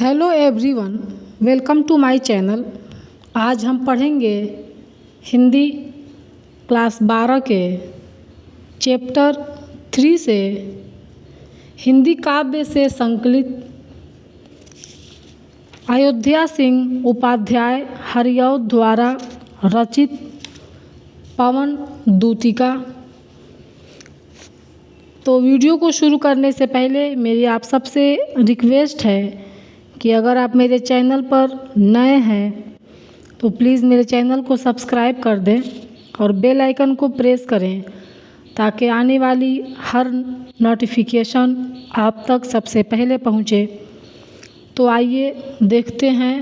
Hello everyone, welcome to my channel. आज हम पढ़ेंगे हिंदी क्लास 12 के चैप्टर 3 से हिंदी काव्य से संकलित अयोध्या सिंह उपाध्याय हरिऔध द्वारा रचित पवन दूतिका। तो वीडियो को शुरू करने से पहले मेरी आप सबसे रिक्वेस्ट है कि अगर आप मेरे चैनल पर नए हैं तो प्लीज़ मेरे चैनल को सब्सक्राइब कर दें और बेल आइकन को प्रेस करें ताकि आने वाली हर नोटिफिकेशन आप तक सबसे पहले पहुंचे। तो आइए देखते हैं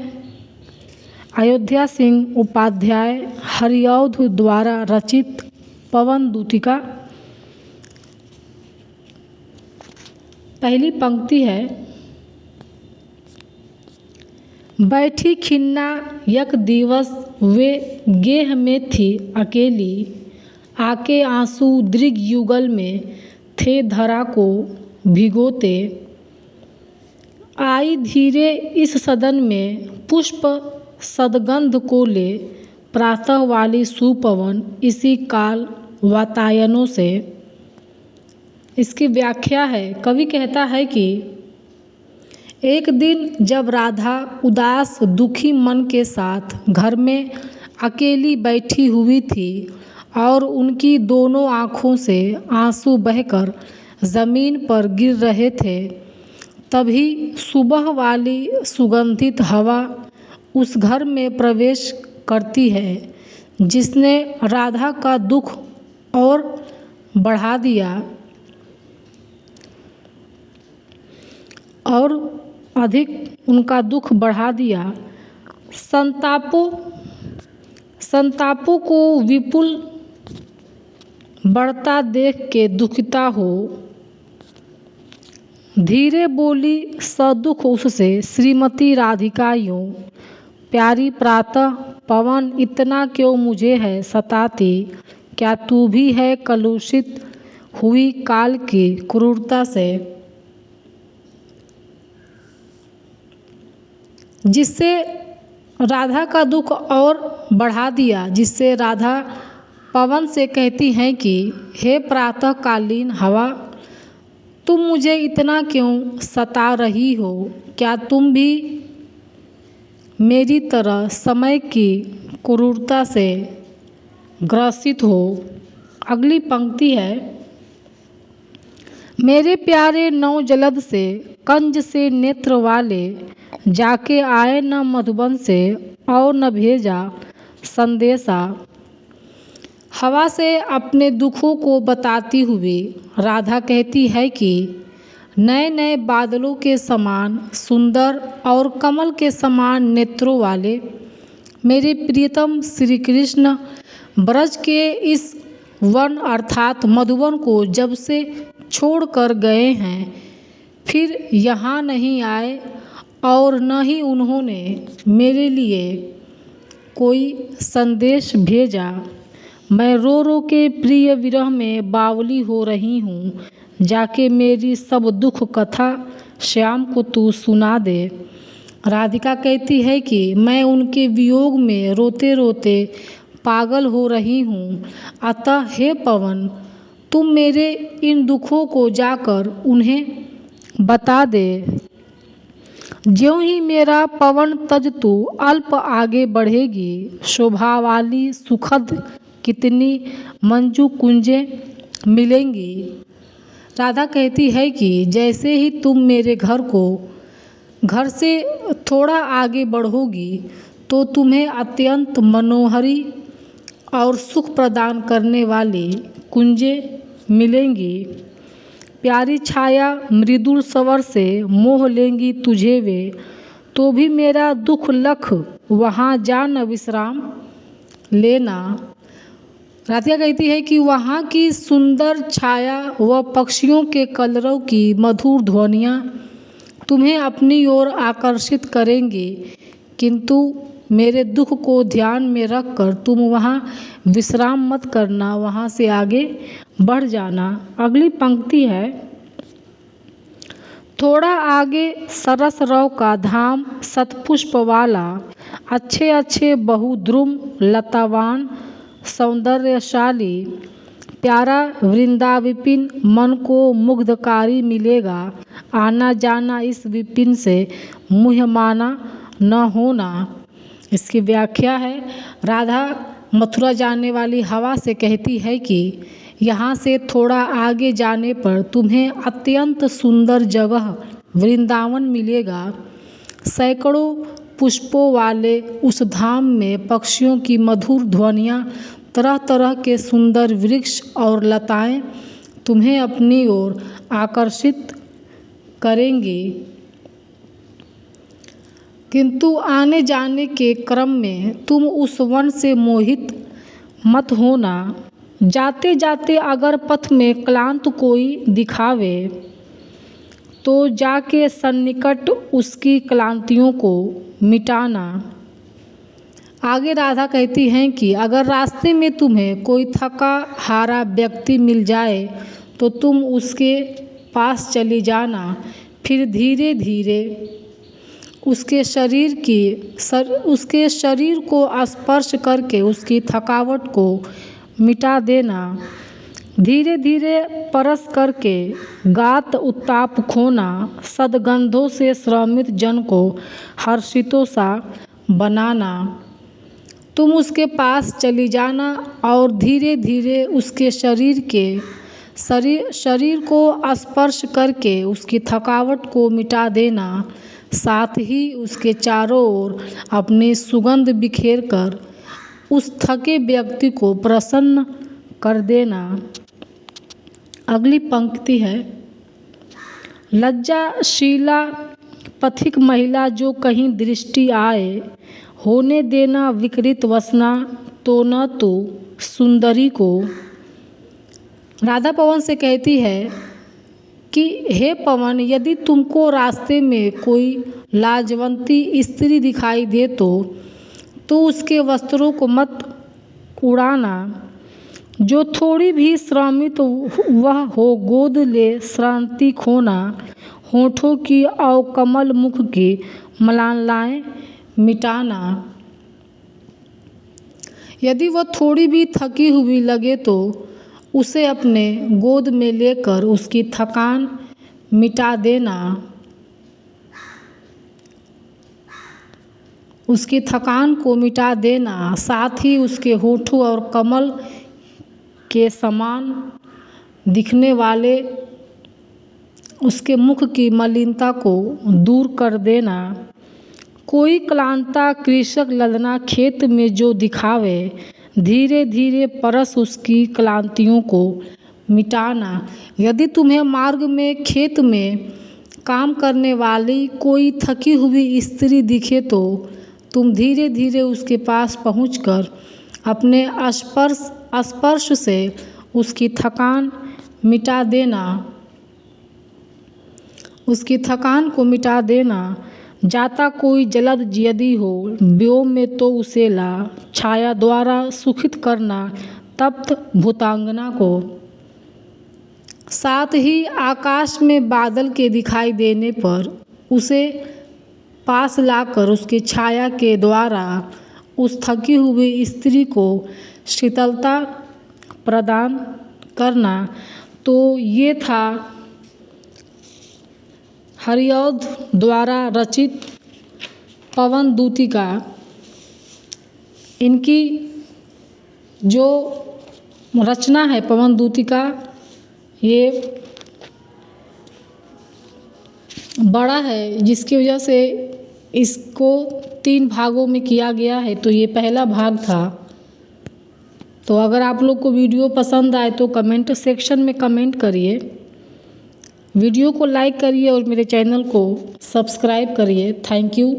अयोध्या सिंह उपाध्याय हरिऔध द्वारा रचित पवन दूतिका। पहली पंक्ति है, बैठी खिन्ना यक दिवस वे गेह में थी अकेली, आके आंसू दृग युगल में थे धरा को भिगोते। आई धीरे इस सदन में पुष्प सदगंध को ले, प्रातः वाली सुपवन इसी काल वातायनों से। इसकी व्याख्या है, कवि कहता है कि एक दिन जब राधा उदास दुखी मन के साथ घर में अकेली बैठी हुई थी और उनकी दोनों आँखों से आंसू बहकर ज़मीन पर गिर रहे थे, तभी सुबह वाली सुगंधित हवा उस घर में प्रवेश करती है, जिसने राधा का दुख और बढ़ा दिया और अधिक उनका दुख बढ़ा दिया। संतापों को विपुल बढ़ता देख के दुखिता हो, धीरे बोली सदुख उससे श्रीमती राधिका यूं, प्यारी प्रातः पवन इतना क्यों मुझे है सताती, क्या तू भी है कलुषित हुई काल की क्रूरता से। जिससे राधा का दुख और बढ़ा दिया, जिससे राधा पवन से कहती हैं कि हे प्रातःकालीन हवा, तुम मुझे इतना क्यों सता रही हो, क्या तुम भी मेरी तरह समय की क्रूरता से ग्रसित हो। अगली पंक्ति है, मेरे प्यारे नौ जलद से कंज से नेत्र वाले, जाके आए न मधुबन से और न भेजा संदेशा। हवा से अपने दुखों को बताती हुई राधा कहती है कि नए नए बादलों के समान सुंदर और कमल के समान नेत्रों वाले मेरे प्रियतम श्री कृष्ण ब्रज के इस वन अर्थात मधुबन को जब से छोड़ कर गए हैं, फिर यहाँ नहीं आए और न ही उन्होंने मेरे लिए कोई संदेश भेजा। मैं रो रो के प्रिय विरह में बावली हो रही हूँ, जाके मेरी सब दुख कथा श्याम को तू सुना दे। राधिका कहती है कि मैं उनके वियोग में रोते रोते पागल हो रही हूँ, अतः हे पवन तुम मेरे इन दुखों को जाकर उन्हें बता दे। ज्यों ही मेरा पवन तज तू अल्प आगे बढ़ेगी, शोभा वाली सुखद कितनी मंजू कुंजें मिलेंगी। राधा कहती है कि जैसे ही तुम मेरे घर से थोड़ा आगे बढ़ोगी तो तुम्हें अत्यंत मनोहरी और सुख प्रदान करने वाली कुंजें मिलेंगी। प्यारी छाया मृदुल स्वर से मोह लेंगी तुझे वे, तो भी मेरा दुख लख वहाँ जा न विश्राम लेना। राधिका कहती है कि वहाँ की सुंदर छाया व पक्षियों के कलरव की मधुर ध्वनियाँ तुम्हें अपनी ओर आकर्षित करेंगी, किंतु मेरे दुख को ध्यान में रखकर तुम वहाँ विश्राम मत करना, वहाँ से आगे बढ़ जाना। अगली पंक्ति है, थोड़ा आगे सरस रव का धाम सतपुष्प वाला, अच्छे अच्छे बहुद्रुम लतावान सौंदर्यशाली प्यारा वृंदा विपिन मन को मुग्धकारी मिलेगा। आना जाना इस विपिन से मुँह माना न होना। इसकी व्याख्या है, राधा मथुरा जाने वाली हवा से कहती है कि यहाँ से थोड़ा आगे जाने पर तुम्हें अत्यंत सुंदर जगह वृंदावन मिलेगा। सैकड़ों पुष्पों वाले उस धाम में पक्षियों की मधुर ध्वनियाँ, तरह तरह के सुंदर वृक्ष और लताएं तुम्हें अपनी ओर आकर्षित करेंगी। किंतु आने जाने के क्रम में तुम उस वन से मोहित मत होना। जाते जाते अगर पथ में क्लांत कोई दिखावे तो जाके सन्निकट उसकी क्लांतियों को मिटाना। आगे राधा कहती हैं कि अगर रास्ते में तुम्हें कोई थका हारा व्यक्ति मिल जाए तो तुम उसके पास चली जाना। फिर धीरे धीरे उसके शरीर को स्पर्श करके उसकी थकावट को मिटा देना। धीरे धीरे परस करके गात उत्ताप खोना। सदगंधों से श्रमित जन को हर्षितों सा बनाना। तुम उसके पास चली जाना और धीरे धीरे उसके शरीर को स्पर्श करके उसकी थकावट को मिटा देना। साथ ही उसके चारों ओर अपनी सुगंध बिखेर कर उस थके व्यक्ति को प्रसन्न कर देना। अगली पंक्ति है, लज्जाशीला पथिक महिला जो कहीं दृष्टि आए, होने देना विकृत वसना तो न तो सुंदरी को। राधा पवन से कहती है कि हे पवन, यदि तुमको रास्ते में कोई लाजवंती स्त्री दिखाई दे तो उसके वस्त्रों को मत उड़ाना। जो थोड़ी भी श्रमित वह हो गोद ले श्रांति खोना। होठों की और कमल मुख की मलालाएं मिटाना। यदि वह थोड़ी भी थकी हुई लगे तो उसे अपने गोद में लेकर उसकी थकान मिटा देना। उसकी थकान को मिटा देना। साथ ही उसके होठों और कमल के समान दिखने वाले उसके मुख की मलिनता को दूर कर देना। कोई क्लांता कृषक लदना खेत में जो दिखावे, धीरे धीरे परस उसकी क्लांतियों को मिटाना। यदि तुम्हें मार्ग में खेत में काम करने वाली कोई थकी हुई स्त्री दिखे तो तुम धीरे धीरे उसके पास पहुंचकर अपने स्पर्श से उसकी थकान मिटा देना। उसकी थकान को मिटा देना। जाता कोई जलद यदि हो व्योम में तो उसे ला, छाया द्वारा सुखित करना तप्त भूतांगना को। साथ ही आकाश में बादल के दिखाई देने पर उसे पास लाकर उसकी छाया के द्वारा उस थकी हुई स्त्री को शीतलता प्रदान करना। तो ये था हरिऔध द्वारा रचित पवन दूतिका। इनकी जो रचना है पवन दूतिका, ये बड़ा है जिसकी वजह से इसको 3 भागों में किया गया है। तो ये पहला भाग था। तो अगर आप लोग को वीडियो पसंद आए तो कमेंट सेक्शन में कमेंट करिए, वीडियो को लाइक करिए और मेरे चैनल को सब्सक्राइब करिए। Thank you.